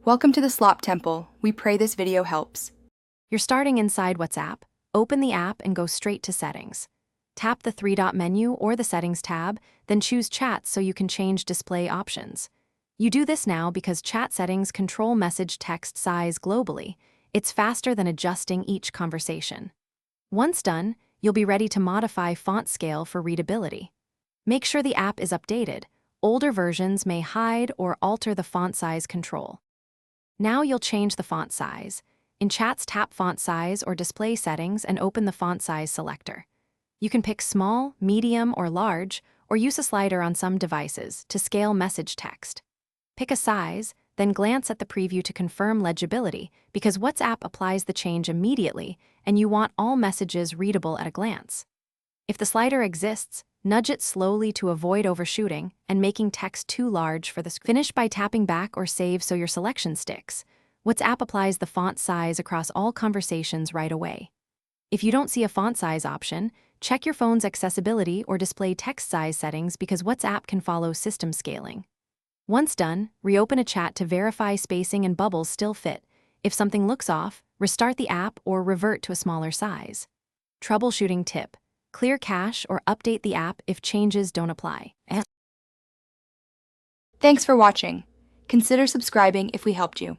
Welcome to the Slop Temple. We pray this video helps. You're starting inside WhatsApp. Open the app and go straight to Settings. Tap the three-dot menu or the Settings tab, then choose Chats so you can change display options. You do this now because chat settings control message text size globally. It's faster than adjusting each conversation. Once done, you'll be ready to modify font scale for readability. Make sure the app is updated. Older versions may hide or alter the font size control. Now you'll change the font size. In Chats, tap Font Size or Display Settings and open the font size selector. You can pick small, medium, or large, or use a slider on some devices to scale message text. Pick a size, then glance at the preview to confirm legibility, because WhatsApp applies the change immediately and you want all messages readable at a glance. If the slider exists, nudge it slowly to avoid overshooting and making text too large for the screen. Finish by tapping back or save so your selection sticks. WhatsApp applies the font size across all conversations right away. If you don't see a font size option, check your phone's accessibility or display text size settings because WhatsApp can follow system scaling. Once done, reopen a chat to verify spacing and bubbles still fit. If something looks off, restart the app or revert to a smaller size. Troubleshooting tip: clear cache or update the app if changes don't apply. Thanks for watching. Consider subscribing if we helped you.